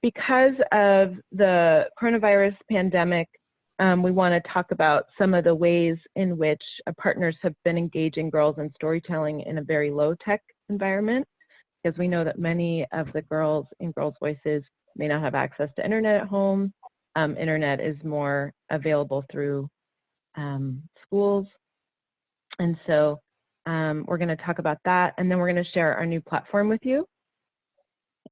because of the coronavirus pandemic, we want to talk about some of the ways in which partners have been engaging girls in storytelling in a very low-tech environment, because we know that many of the girls in Girls Voices may not have access to internet at home. Internet is more available through schools. And so we're going to talk about that, and then we're going to share our new platform with you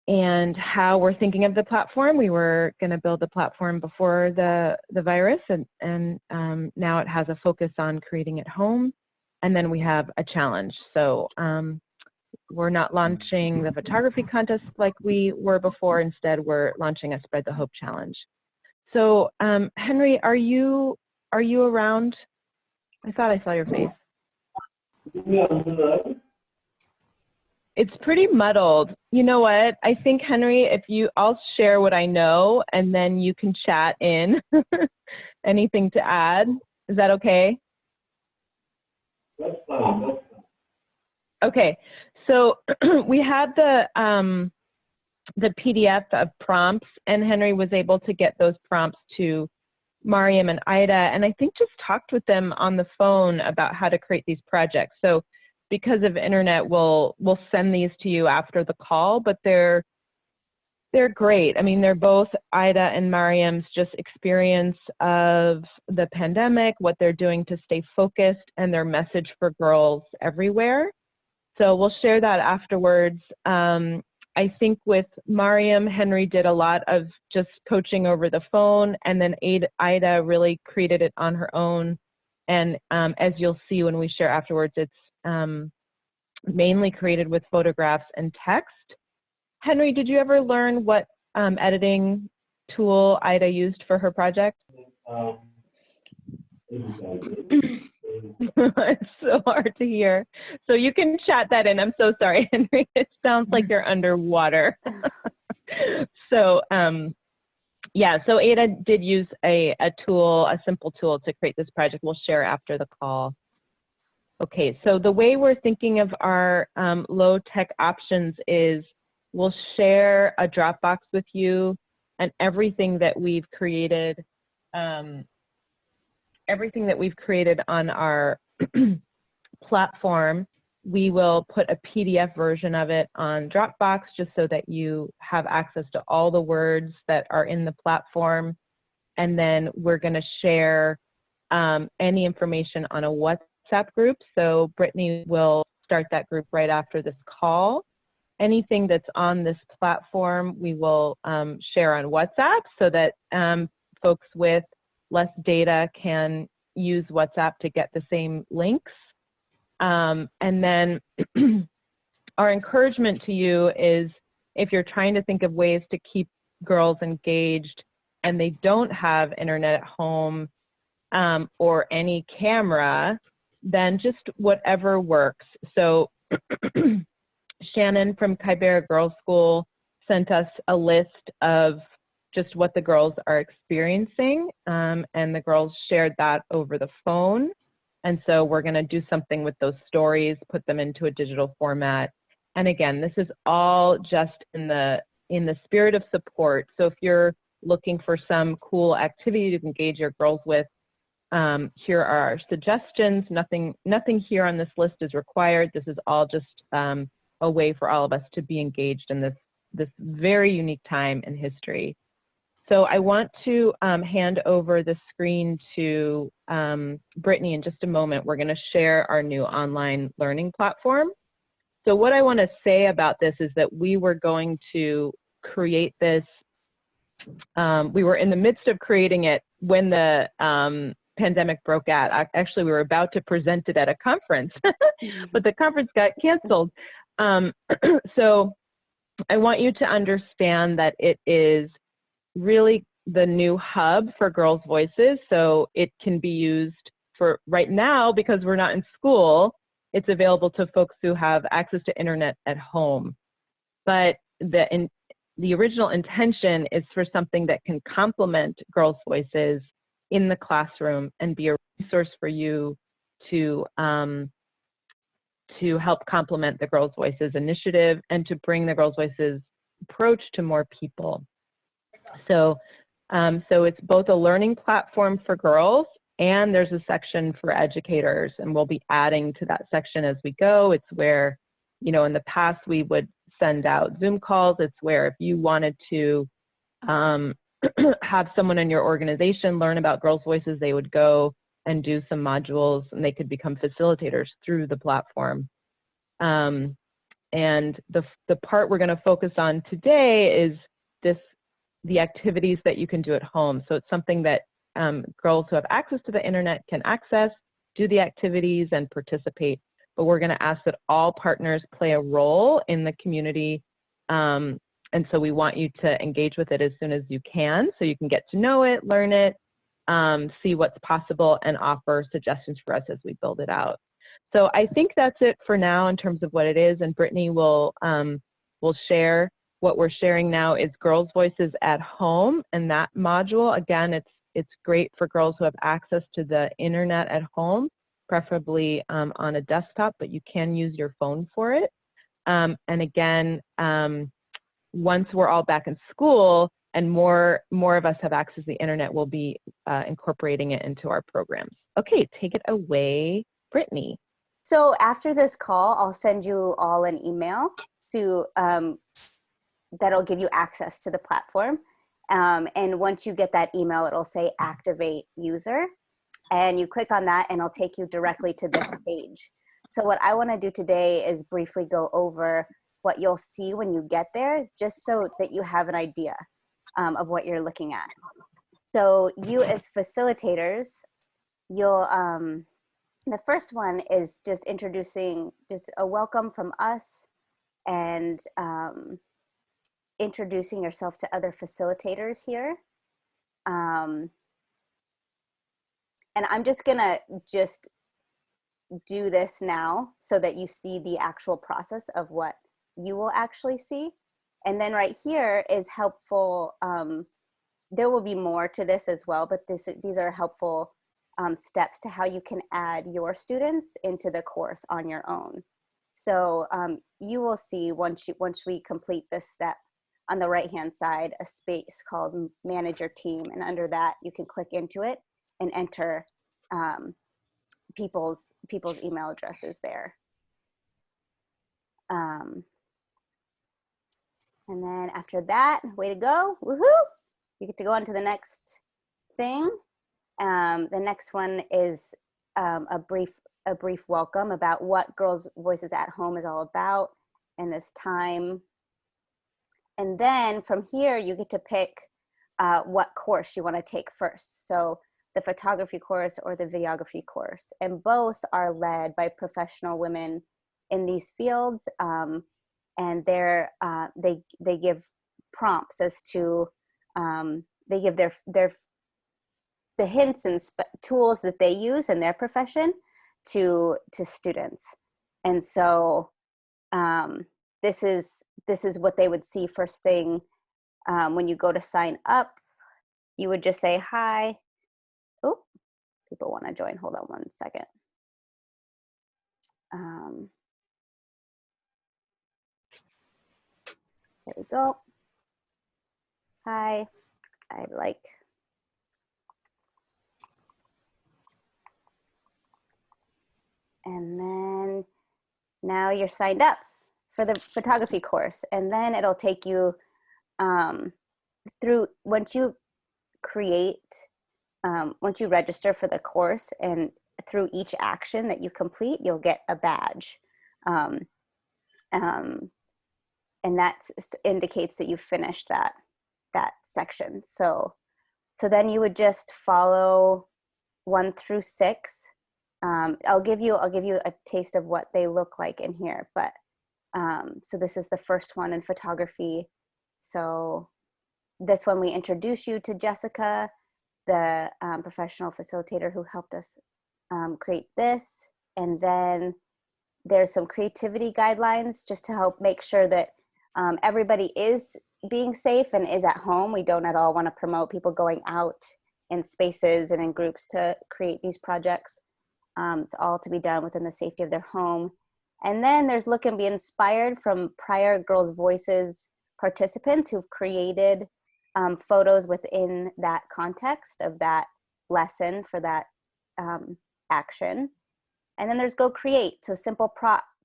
and how we're thinking of the platform. We were going to build the platform before the virus, and now it has a focus on creating at home. And then we have a challenge. So we're not launching the photography contest like we were before. Instead, we're launching a Spread the Hope challenge. So Henry, are you around? I thought I saw your face. It's pretty muddled. You know what? I think, Henry, I'll share what I know, and then you can chat in anything to add. Is that okay? That's fine. Okay. So we had the PDF of prompts, and Henry was able to get those prompts to Mariam and Ida, and I think just talked with them on the phone about how to create these projects. So because of internet, we'll send these to you after the call, but they're great. I mean, they're both Ida and Mariam's just experience of the pandemic, what they're doing to stay focused, and their message for girls everywhere. So we'll share that afterwards. I think with Mariam, Henry did a lot of just coaching over the phone, and then Ida really created it on her own. And as you'll see when we share afterwards, it's mainly created with photographs and text. Henry, did you ever learn what editing tool Ida used for her project? It's so hard to hear. So you can chat that in. I'm so sorry, Henry. It sounds like you're underwater. So yeah, so Ada did use a simple tool to create this project. We'll share after the call. Okay, so the way we're thinking of our low-tech options is we'll share a Dropbox with you, and everything that we've created on our platform, we will put a PDF version of it on Dropbox just so that you have access to all the words that are in the platform. And then we're going to share any information on a WhatsApp group. So Brittany will start that group right after this call. Anything that's on this platform, we will share on WhatsApp so that folks with less data can use WhatsApp to get the same links. And then our encouragement to you is, if you're trying to think of ways to keep girls engaged and they don't have internet at home or any camera, then just whatever works. So Shannon from Kibera Girls School sent us a list of just what the girls are experiencing, and the girls shared that over the phone. And so we're going to do something with those stories, put them into a digital format. And again, this is all just in the spirit of support. So if you're looking for some cool activity to engage your girls with, here are our suggestions. Nothing here on this list is required. This is all just a way for all of us to be engaged in this very unique time in history. So I want to hand over the screen to Brittany in just a moment. We're going to share our new online learning platform. So what I want to say about this is that we were going to create this. We were in the midst of creating it when the pandemic broke out. Actually, we were about to present it at a conference, but the conference got canceled. So I want you to understand that it is really the new hub for Girls Voices. So it can be used for right now, because we're not in school, it's available to folks who have access to internet at home. But the original intention is for something that can complement Girls Voices in the classroom and be a resource for you to help complement the Girls Voices initiative and to bring the Girls Voices approach to more people. So, so it's both a learning platform for girls, and there's a section for educators, and we'll be adding to that section as we go. It's where, you know, in the past we would send out Zoom calls. It's where if you wanted to have someone in your organization learn about Girls Voices, they would go and do some modules, and they could become facilitators through the platform. And the part we're going to focus on today is the activities that you can do at home. So it's something that girls who have access to the internet can access, do the activities, and participate. But we're going to ask that all partners play a role in the community. And so we want you to engage with it as soon as you can, so you can get to know it, learn it, see what's possible, and offer suggestions for us as we build it out. So I think that's it for now in terms of what it is, and Brittany will share. What we're sharing now is Girls Voices at Home, and that module, again, it's great for girls who have access to the internet at home, preferably on a desktop, but you can use your phone for it. And again, once we're all back in school and more of us have access to the internet, we'll be incorporating it into our programs. Okay, take it away, Brittany. So after this call, I'll send you all an email to that'll give you access to the platform. And once you get that email, it'll say activate user. And you click on that and it'll take you directly to this page. So what I want to do today is briefly go over what you'll see when you get there, just so that you have an idea of what you're looking at. So you as facilitators, you'll, the first one is just introducing, just a welcome from us, and introducing yourself to other facilitators here. And I'm just gonna do this now so that you see the actual process of what you will actually see. And then right here is helpful. There will be more to this as well, but these are helpful steps to how you can add your students into the course on your own. So you will see once we complete this step, on the right-hand side, a space called Manage Your Team, and under that you can click into it and enter people's email addresses there. And then after that, way to go, woohoo! You get to go on to the next thing. The next one is a brief welcome about what Girls Voices at Home is all about in this time. And then from here, you get to pick what course you want to take first. So the photography course or the videography course. And both are led by professional women in these fields. And they give prompts as to, they give the hints and tools that they use in their profession to students. And so this is what they would see first thing when you go to sign up. You would just say hi. Oh, people want to join. Hold on one second. There we go. Hi, I'd like. And then now you're signed up for the photography course. And then it'll take you through, once you register for the course, and through each action that you complete, you'll get a badge. And that indicates that you finished that section. So then you would just follow 1 through 6. I'll give you a taste of what they look like in here, but so this is the first one in photography. So this one, we introduce you to Jessica, the professional facilitator who helped us create this. And then there's some creativity guidelines just to help make sure that everybody is being safe and is at home. We don't at all want to promote people going out in spaces and in groups to create these projects. It's all to be done within the safety of their home. And then there's Look and Be Inspired from prior Girls Voices participants who've created photos within that context of that lesson for that action. And then there's Go Create. So simple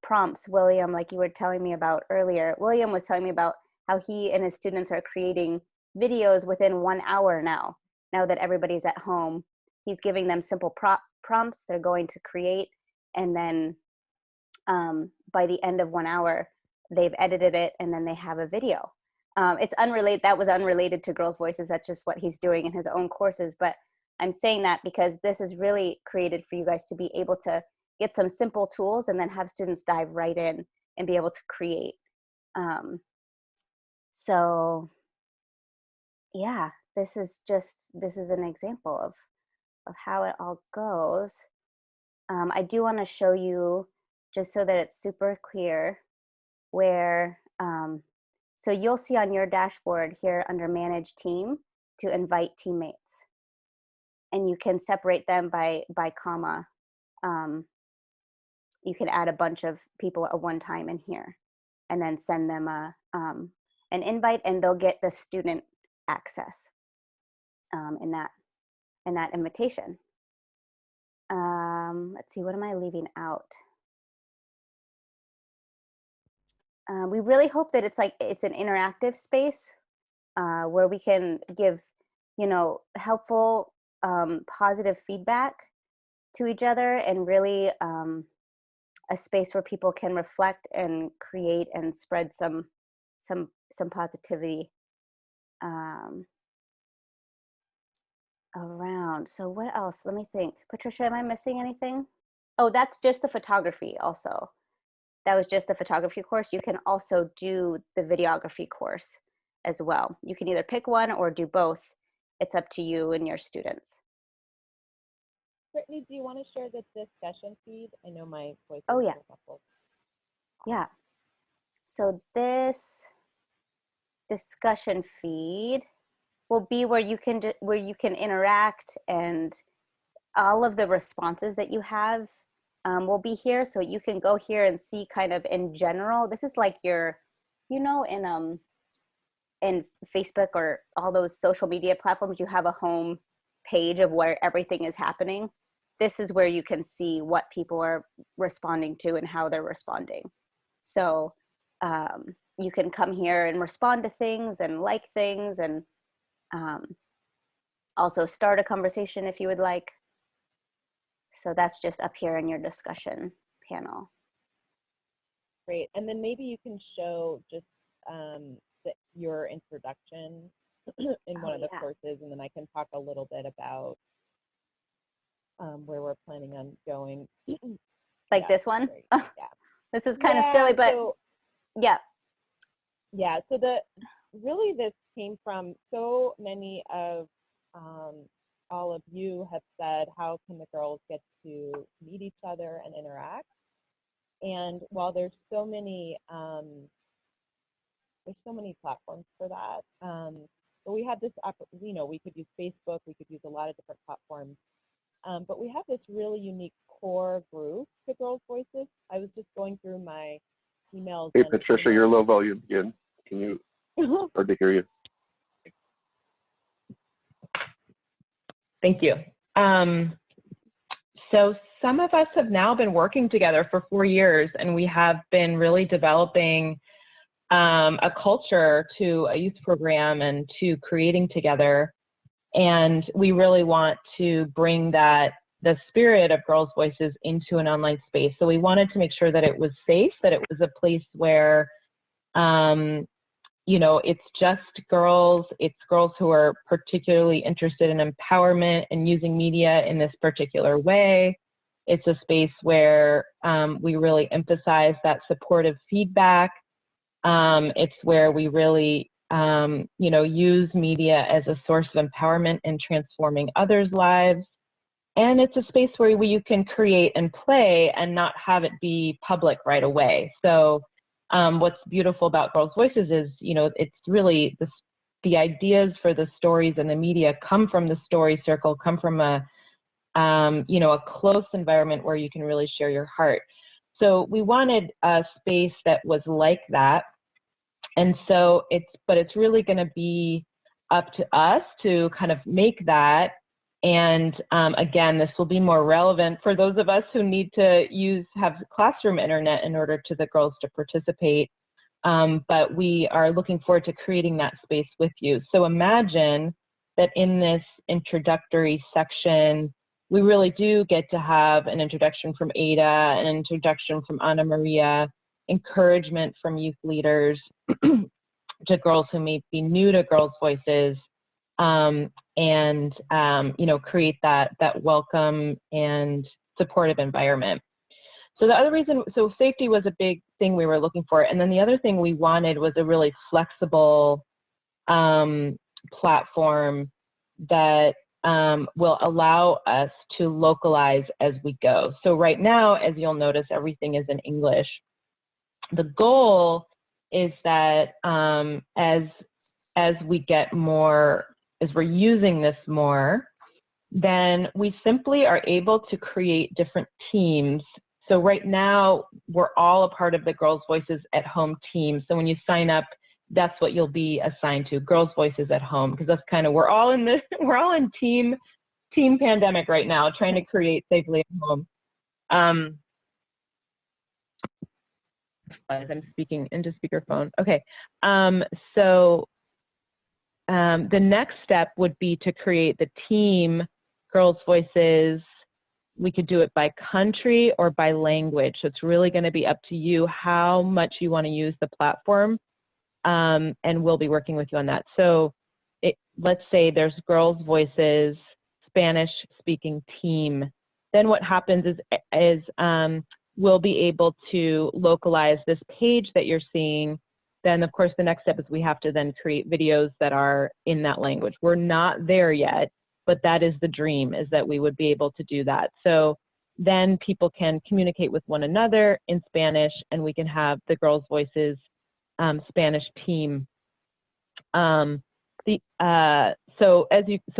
prompts. William, like you were telling me about earlier, William was telling me about how he and his students are creating videos within 1 hour now that everybody's at home. He's giving them simple prompts they're going to create. And then by the end of 1 hour, they've edited it and then they have a video. It's unrelated. That was unrelated to Girls Voices. That's just what he's doing in his own courses. But I'm saying that because this is really created for you guys to be able to get some simple tools and then have students dive right in and be able to create. So yeah, this is an example of how it all goes. I do want to show you, just so that it's super clear, where, so you'll see on your dashboard here under Manage Team to invite teammates. And you can separate them by comma. You can add a bunch of people at one time in here and then send them an invite, and they'll get the student access in that invitation. Let's see, what am I leaving out? We really hope that it's an interactive space where we can give, helpful, positive feedback to each other, and really a space where people can reflect and create and spread some positivity around. So what else? Let me think. Patricia, am I missing anything? Oh, that's just the photography also. That was just the photography course. You can also do the videography course as well. You can either pick one or do both. It's up to you and your students. Brittany, do you want to share the discussion feed? I know my voice. Oh yeah. Yeah. So this discussion feed will be where you can interact, and all of the responses that you have will be here. So you can go here and see kind of in general. This is like your, in Facebook or all those social media platforms, you have a home page of where everything is happening. This is where you can see what people are responding to and how they're responding. So you can come here and respond to things and like things, and also start a conversation if you would like. So that's just up here in your discussion panel. Great. And then maybe you can show just your introduction in one of the courses, and then I can talk a little bit about where we're planning on going. Like this one? Yeah. This is kind of silly, but so, yeah. Yeah, so really this came from so many of all of you have said, how can the girls get to meet each other and interact? And while there's so many platforms for that, but we have this, we could use Facebook, we could use a lot of different platforms, but we have this really unique core group to Girls Voices. I was just going through my emails. Hey, Patricia, you're low volume again. Can you, hard to hear you. Thank you. So some of us have now been working together for 4 years, and we have been really developing a culture to a youth program and to creating together. And we really want to bring the spirit of Girls Voices into an online space. So we wanted to make sure that it was safe, that it was a place where, it's just girls, it's girls who are particularly interested in empowerment and using media in this particular way. It's a space where we really emphasize that supportive feedback. It's where we really, use media as a source of empowerment and transforming others' lives. And it's a space where you can create and play and not have it be public right away. So what's beautiful about Girls Voices is, it's really the ideas for the stories and the media come from the story circle, come from a close environment where you can really share your heart. So we wanted a space that was like that. And so it's really going to be up to us to kind of make that. And again, this will be more relevant for those of us who need to have classroom internet in order to the girls to participate. But we are looking forward to creating that space with you. So imagine that in this introductory section, we really do get to have an introduction from Ada, an introduction from Ana Maria, encouragement from youth leaders to girls who may be new to Girls Voices, and create that welcome and supportive environment. So the other reason, so safety was a big thing we were looking for, and then the other thing we wanted was a really flexible platform that will allow us to localize as we go. So right now, as you'll notice, everything is in English. The goal is that as we get more, as we're using this more, then we simply are able to create different teams. So right now, we're all a part of the Girls Voices at Home team. So when you sign up, that's what you'll be assigned to, Girls Voices at Home, because that's kind of, we're all in team pandemic right now, trying to create safely at home. As I'm speaking into speakerphone. Okay, so the next step would be to create the team Girls Voices. We could do it by country or by language. So it's really going to be up to you how much you want to use the platform, and we'll be working with you on that. So let's say there's Girls Voices Spanish speaking team. Then what happens is we'll be able to localize this page that you're seeing. Then of course the next step is we have to then create videos that are in that language. We're not there yet, but that is the dream, is that we would be able to do that. So then people can communicate with one another in Spanish, and we can have the Girls Voices Spanish team. So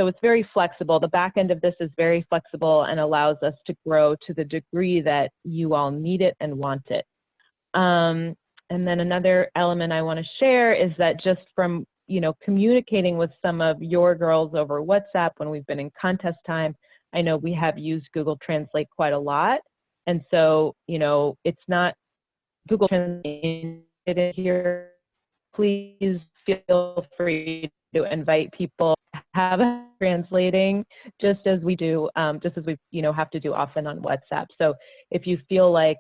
it's very flexible. The back end of this is very flexible and allows us to grow to the degree that you all need it and want it. And then another element I want to share is that just from communicating with some of your girls over WhatsApp when we've been in contest time, I know we have used Google Translate quite a lot, and so it's not Google Translate here. Please feel free to invite people to have translating, just as we do, just as we have to do often on WhatsApp. So if you feel like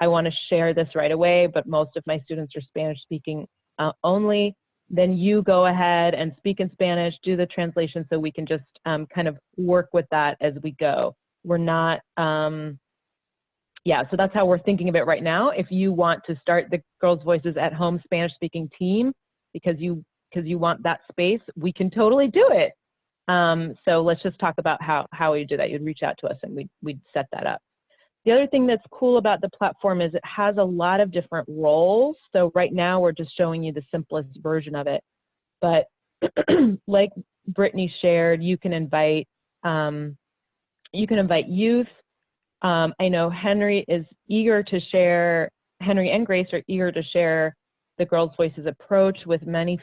I want to share this right away, but most of my students are Spanish speaking only, then you go ahead and speak in Spanish, do the translation, so we can just kind of work with that as we go. We're not, so that's how we're thinking of it right now. If you want to start the Girls Voices at Home Spanish speaking team because you want that space, we can totally do it. So let's just talk about how we do that. You'd reach out to us and we'd set that up. The other thing that's cool about the platform is it has a lot of different roles. So right now we're just showing you the simplest version of it. But like Brittany shared, you can invite youth. I know Henry is eager to share, Henry and Grace are eager to share the Girls Voices approach with many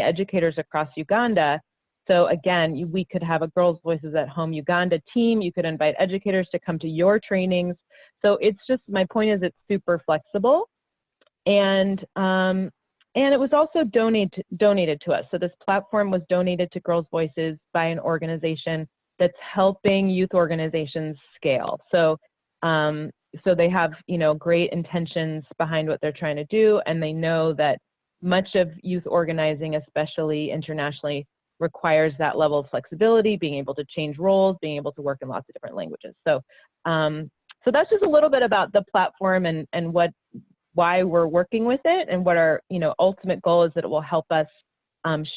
educators across Uganda. So again, we could have a Girls Voices at Home Uganda team. You could invite educators to come to your trainings. So it's just, my point is it's super flexible. And it was also donated to us. So this platform was donated to Girls Voices by an organization that's helping youth organizations scale. So so they have great intentions behind what they're trying to do, and they know that much of youth organizing, especially internationally, requires that level of flexibility, being able to change roles, being able to work in lots of different languages. So so that's just a little bit about the platform and why we're working with it, and what our ultimate goal is, that it will help us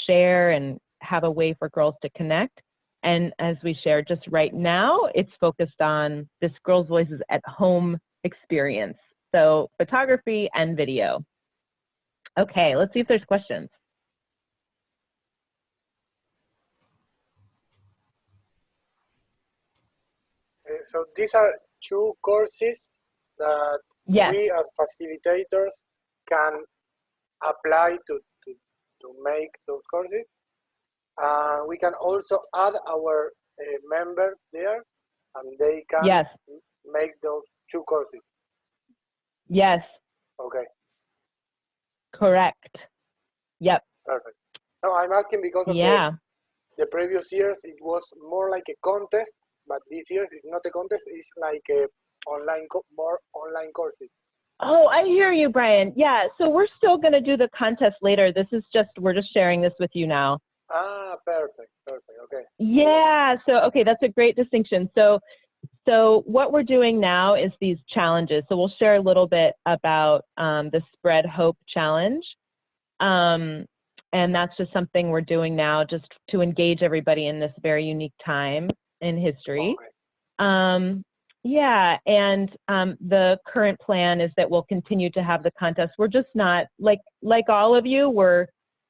share and have a way for girls to connect. And as we shared, just right now, it's focused on this Girls Voices at Home experience. So photography and video. Okay, let's see if there's questions. So these are two courses that Yes. we as facilitators can apply to make those courses? We can also add our members there, and they can Yes. make those 2 courses. Yes. Okay, Correct. Yep. perfect. No, I'm asking because of Yeah. the previous years it was more like a contest, but this year it's not a contest, it's like a more online courses. Oh, I hear you, Brian. Yeah. So we're still going to do the contest later. We're just sharing this with you now. Ah, perfect, okay. Yeah. So, okay, that's a great distinction. So what we're doing now is these challenges. So we'll share a little bit about the Spread Hope Challenge. And that's just something we're doing now just to engage everybody in this very unique time in history. Okay. Yeah, and the current plan is that we'll continue to have the contest. We're just not, like all of you,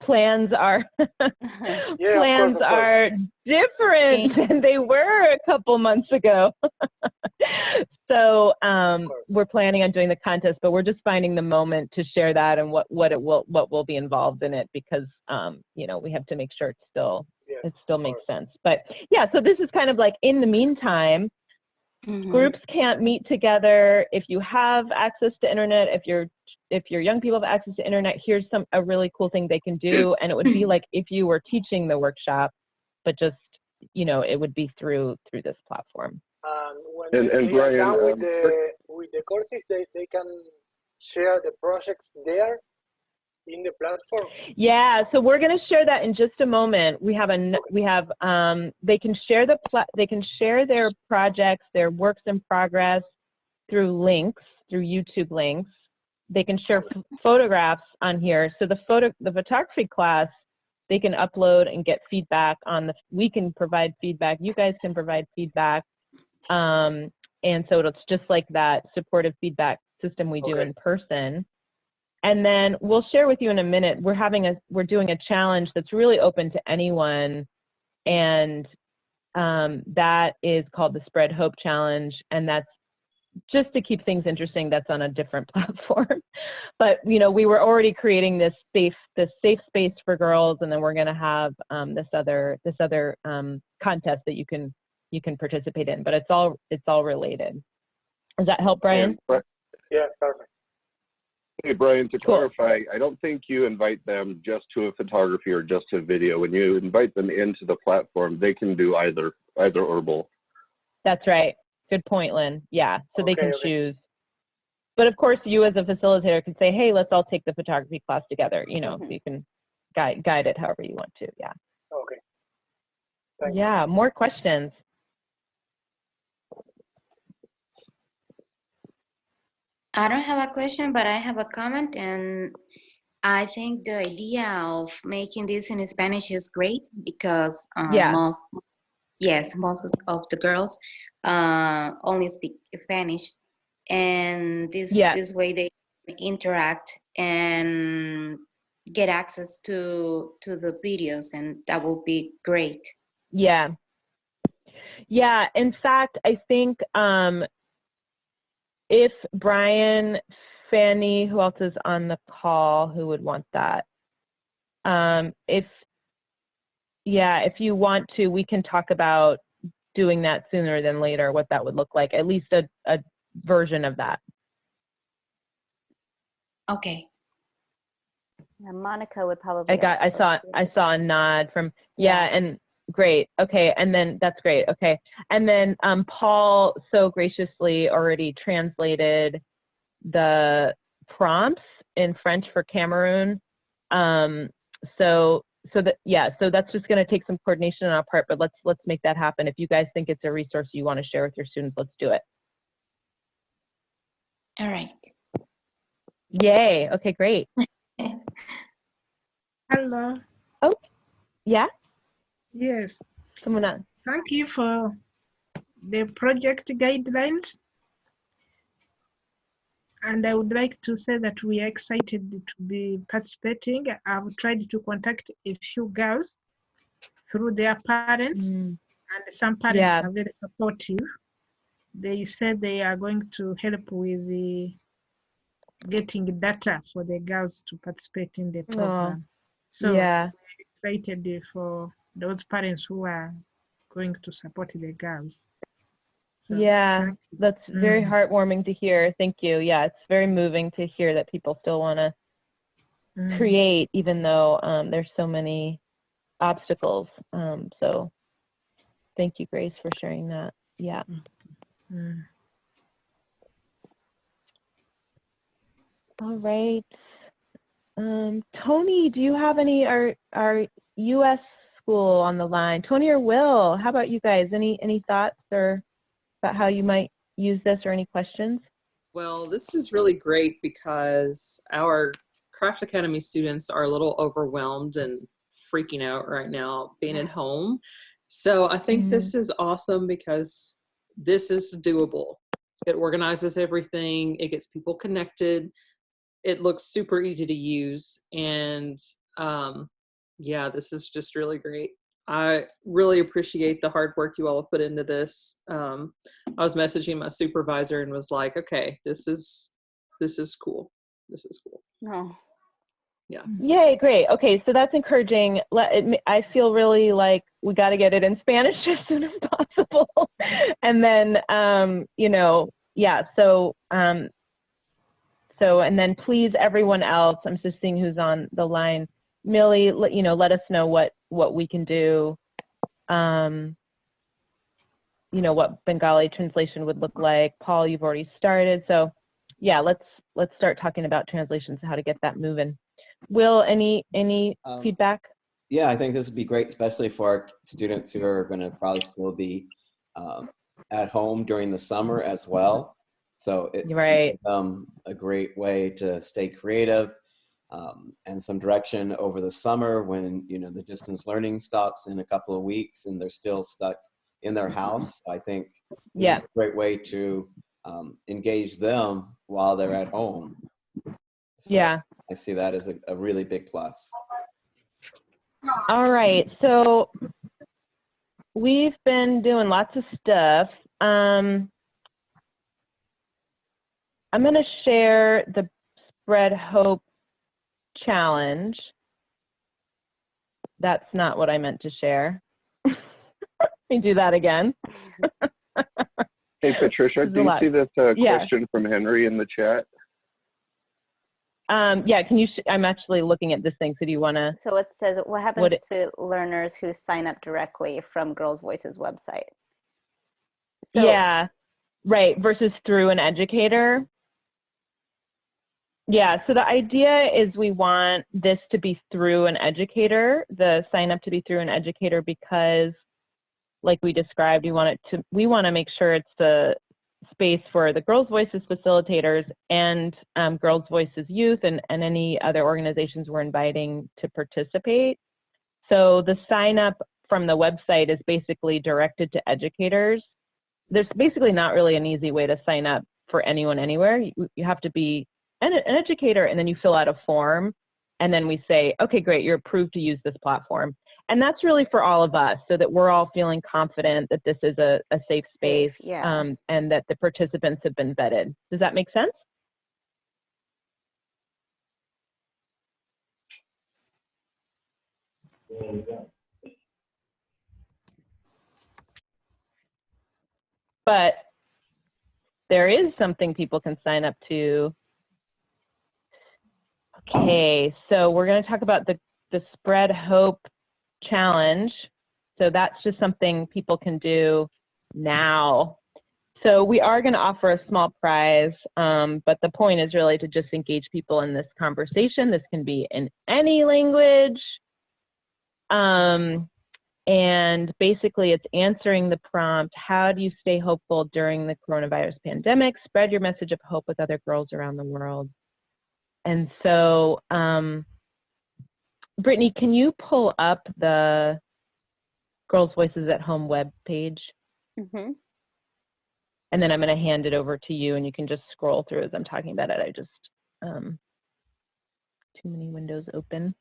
plans are Yeah, plans of course. are different than they were a couple months ago. So we're planning on doing the contest, but we're just finding the moment to share that and what will be involved in it, because you know, we have to make sure it still makes sense. But yeah, so this is kind of like, in the meantime, groups can't meet together. If you have access to internet, if your young people have access to internet, here's a really cool thing they can do. And it would be like if you were teaching the workshop, but just, you know, it would be through this platform. When And they Brian, are done with the courses, they can share the projects there in the platform. Yeah, so we're going to share that in just a moment. They can share their projects, their works in progress through YouTube links. They can share photographs on here. So the photography class, they can upload and get feedback we can provide feedback. You guys can provide feedback. And so it's just like that supportive feedback system we do in person. And then we'll share with you in a minute, we're doing a challenge that's really open to anyone. And that is called the Spread Hope Challenge. And that's just to keep things interesting. That's on a different platform. But, you know, we were already creating this safe space for girls. And then we're going to have this other contest that you can participate in, but it's all related. Does that help, Brian? Yeah, perfect. Hey, Brian, to clarify, I don't think you invite them just to a photography or just to video. When you invite them into the platform, they can do either or both. That's right. Good point, Lynn. Yeah, so they can choose. But of course, you as a facilitator could say, hey, let's all take the photography class together. You know, so you can guide it however you want to. Yeah. Okay. Thanks. Yeah, more questions. I don't have a question, but I have a comment, and I think the idea of making this in Spanish is great because most of the girls only speak Spanish, and this way they interact and get access to the videos, and that will be great. Yeah. In fact, I think if Brian, Fanny, who else is on the call who would want that? If you want to, we can talk about doing that sooner than later, what that would look like, at least a version of that. Okay. Yeah, Monica would probably. I saw a nod from, and great. Okay. And then that's great. Okay. And then Paul so graciously already translated the prompts in French for Cameroon. So that's just going to take some coordination on our part, but let's make that happen. If you guys think it's a resource you want to share with your students, let's do it. All right. Yay. Okay, great. Hello. Oh, yeah? Yes. Someone else. Thank you for the project guidelines. And I would like to say that we are excited to be participating. I've tried to contact a few girls through their parents, and some parents are very supportive. They said they are going to help with getting data for the girls to participate in the program. So we're excited for those parents who are going to support the girls. So, Yeah, that's very Mm. heartwarming to hear. Thank you. Yeah, it's very moving to hear that people still want to create, even though there's so many obstacles. So thank you, Grace, for sharing that. Yeah. Mm. All right. Tony, do you have any, our U.S. school on the line? Tony or Will, how about you guys? Any thoughts or about how you might use this or any questions? Well, this is really great because our Craft Academy students are a little overwhelmed and freaking out right now being at home. So I think this is awesome because this is doable. It organizes everything. It gets people connected. It looks super easy to use. And yeah, this is just really great. I really appreciate the hard work you all have put into this. I was messaging my supervisor and was like, okay, this is cool. This is cool. Oh. Yeah. Yay, great. Okay, so that's encouraging. I feel really like we got to get it in Spanish as soon as possible. And then, you know, yeah, so, and then please, everyone else, I'm just seeing who's on the line. Millie, you know, let us know what we can do. You know, what Bengali translation would look like. Paul, you've already started. So yeah, let's start talking about translations, how to get that moving. Will, any feedback? Yeah, I think this would be great, especially for our students who are going to probably still be at home during the summer as well. So it's a great way to stay creative and some direction over the summer when, you know, the distance learning stops in a couple of weeks and they're still stuck in their house. I think this is a great way to engage them while they're at home. So I see that as a really big plus. All right, so we've been doing lots of stuff. I'm going to share the Spread Hope challenge. That's not what I meant to share. Let me do that again. Hey, Patricia, do you see this question from Henry in the chat? Yeah, can you, I'm actually looking at this thing, so do you want to? So it says, what happens to learners who sign up directly from Girls Voices website? So, yeah, right, versus through an educator. Yeah, so the idea is we want this to be through an educator, the sign up to be through an educator, because like we described, we want to make sure it's the space for the Girls Voices facilitators and Girls Voices youth and any other organizations we're inviting to participate. So the sign up from the website is basically directed to educators. There's basically not really an easy way to sign up for anyone anywhere. You have to be an educator, and then you fill out a form, and then we say, okay, great, you're approved to use this platform. And that's really for all of us, so that we're all feeling confident that this is a safe space, and that the participants have been vetted. Does that make sense? But there is something people can sign up to. Okay, so we're going to talk about the Spread Hope challenge. So that's just something people can do now. So we are going to offer a small prize, but the point is really to just engage people in this conversation. This can be in any language. And basically it's answering the prompt, how do you stay hopeful during the coronavirus pandemic? Spread your message of hope with other girls around the world. And so, Brittany, can you pull up the Girls Voices at Home web page? Mm-hmm. And then I'm going to hand it over to you, and you can just scroll through as I'm talking about it. I just, too many windows open.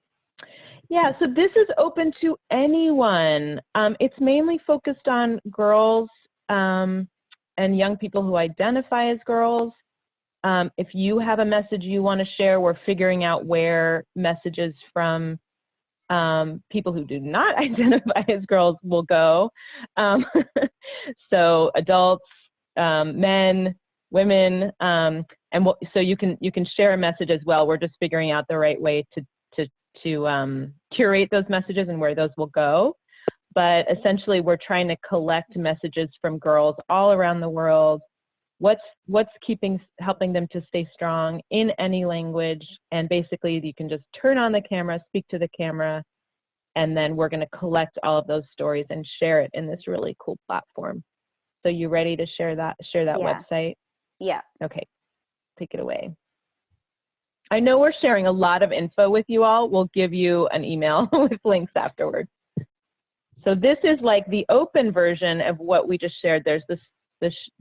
Yeah, so this is open to anyone. It's mainly focused on girls and young people who identify as girls. If you have a message you want to share, we're figuring out where messages from People who do not identify as girls will go. So adults, men, women, so you can share a message as well. We're just figuring out the right way to curate those messages and where those will go. But essentially, we're trying to collect messages from girls all around the world. What's helping them to stay strong in any language, and basically you can just turn on the camera, speak to the camera, and then we're going to collect all of those stories and share it in this really cool platform. So you ready to share that website? Yeah. Okay, take it away. I know we're sharing a lot of info with you all. We'll give you an email with links afterwards. So this is like the open version of what we just shared. There's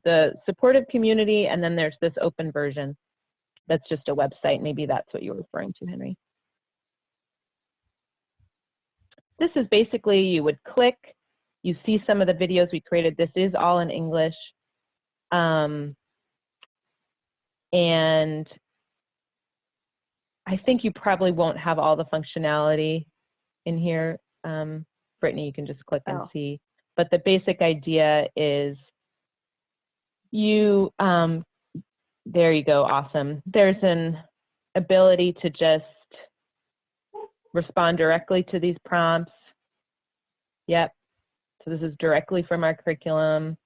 the supportive community, and then there's this open version that's just a website. Maybe that's what you're referring to, Henry. This is basically, you would click, you see some of the videos we created. This is all in English. And I think you probably won't have all the functionality in here. Brittany, you can just click and see. But the basic idea is you, there you go, awesome. There's an ability to just respond directly to these prompts. Yep, so this is directly from our curriculum.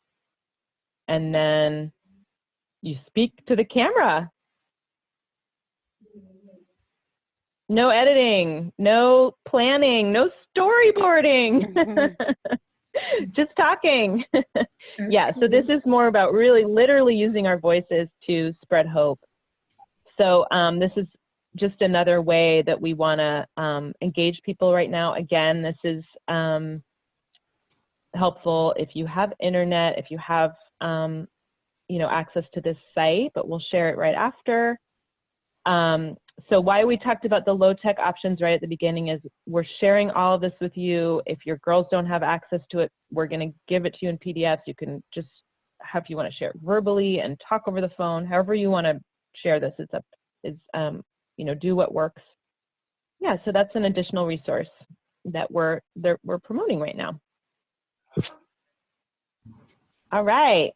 And then you speak to the camera. No editing, no planning, no storyboarding, just talking. Yeah, so this is more about really literally using our voices to spread hope. So this is just another way that we want to engage people right now. Again, this is helpful if you have internet, if you have access to this site, but we'll share it right after. So why we talked about the low-tech options right at the beginning is we're sharing all of this with you. If your girls don't have access to it, we're going to give it to you in PDFs. You can just, if you want to share it verbally and talk over the phone, however you want to share this, do what works. Yeah, so that's an additional resource that we're promoting right now. All right.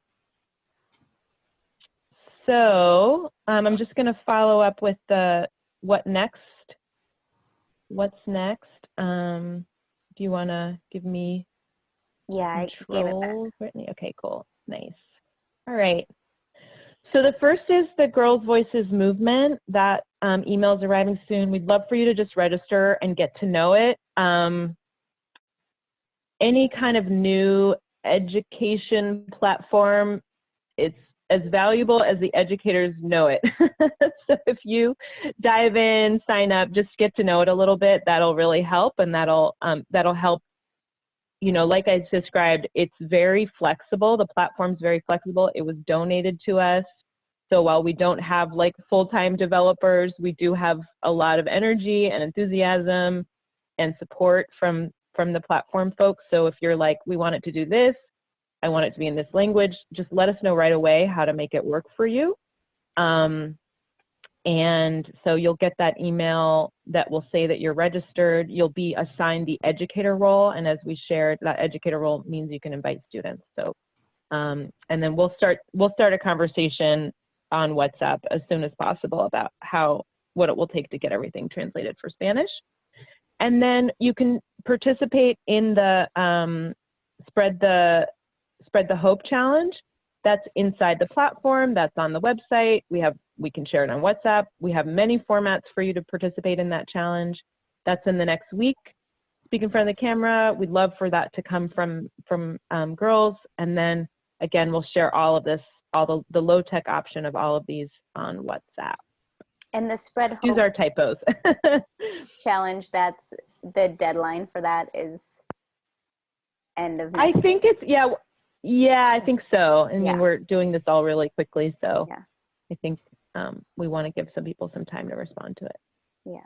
So I'm just going to follow up with the what's next. Do you want to give me control, Brittany? Okay, cool. Nice. All right. So the first is the Girls Voices movement. That email is arriving soon. We'd love for you to just register and get to know it. Any kind of new education platform, it's as valuable as the educators know it. So if you dive in, sign up, just get to know it a little bit, that'll really help, and that'll help. Like I described, it's very flexible. The platform's very flexible. It was donated to us. So while we don't have like full-time developers, we do have a lot of energy and enthusiasm and support from the platform folks. So if you're like, we want it to do this, I want it to be in this language, just let us know right away how to make it work for you. And so you'll get that email that will say that you're registered. You'll be assigned the educator role. And as we shared, that educator role means you can invite students. So, and then we'll start a conversation on WhatsApp as soon as possible about what it will take to get everything translated for Spanish. And then you can participate in the Spread the Hope Challenge. That's inside the platform. That's on the website. We can share it on WhatsApp. We have many formats for you to participate in that challenge. That's in the next week. Speak in front of the camera. We'd love for that to come from girls. And then again, we'll share all of this, all the low tech option of all of these on WhatsApp. And the Spread Hope Use our typos. challenge, that's the deadline for that is end of next I think it's, yeah, I think so. I mean, Yeah. we're doing this all really quickly, so Yeah. I think we want to give some people some time to respond to it. Yeah.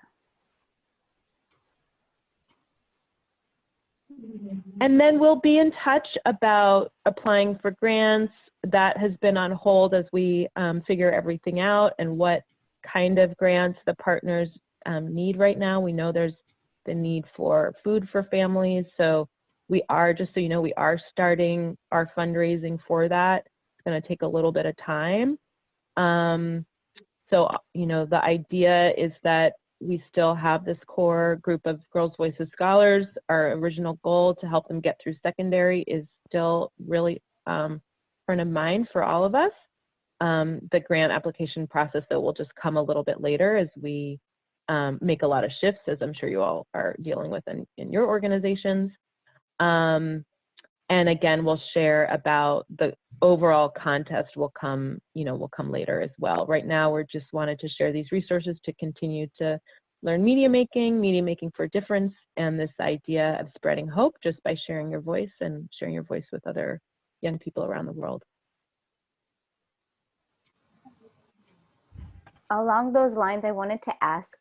And then we'll be in touch about applying for grants. That has been on hold as we figure everything out and what kind of grants the partners need right now. We know there's the need for food for families. So we are, just so you know, we are starting our fundraising for that. It's going to take a little bit of time. So, you know, the idea is that we still have this core group of Girls Voices scholars. Our original goal to help them get through secondary is still really front of mind for all of us. The grant application process, though, will just come a little bit later as we make a lot of shifts, as I'm sure you all are dealing with in your organizations. And again, we'll share about the overall contest will come, you know, will come later as well. Right now, we're just wanted to share these resources to continue to learn media making for difference, and this idea of spreading hope just by sharing your voice and sharing your voice with other young people around the world. Along those lines, I wanted to ask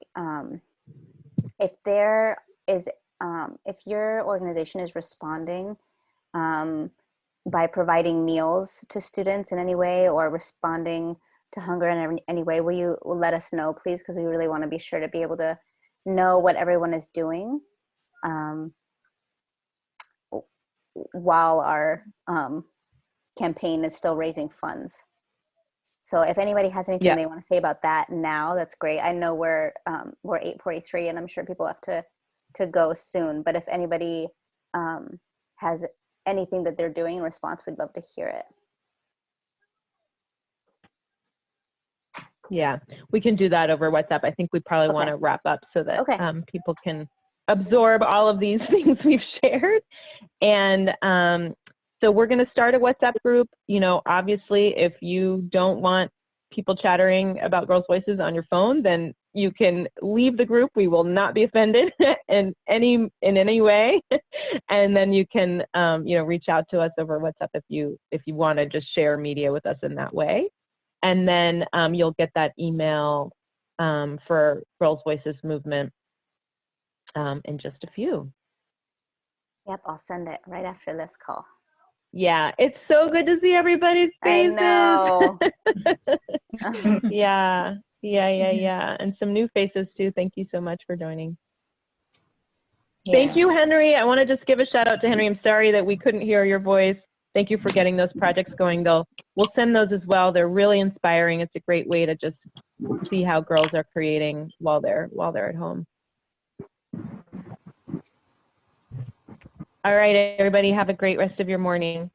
if there is, if your organization is responding by providing meals to students in any way, or responding to hunger in any way, will you let us know, please? Because we really want to be sure to be able to know what everyone is doing while our campaign is still raising funds. So if anybody has anything they want to say about that now, that's great. I know we're 8:43 and I'm sure people have to go soon, but if anybody has anything that they're doing in response, we'd love to hear it. Yeah, we can do that over WhatsApp. I think we probably want to wrap up so that people can absorb all of these things we've shared. And so we're going to start a WhatsApp group. You know, obviously, if you don't want people chattering about Girls Voices on your phone, then you can leave the group. We will not be offended in any way. And then you can, you know, reach out to us over WhatsApp if you want to just share media with us in that way. And then you'll get that email for Girls Voices movement in just a few. Yep, I'll send it right after this call. Yeah, it's so good to see everybody's faces. I know. Yeah. And some new faces too. Thank you so much for joining. Yeah. Thank you, Henry. I want to just give a shout out to Henry. I'm sorry that we couldn't hear your voice. Thank you for getting those projects going, though. We'll send those as well. They're really inspiring. It's a great way to just see how girls are creating while they're at home. All right, everybody, have a great rest of your morning.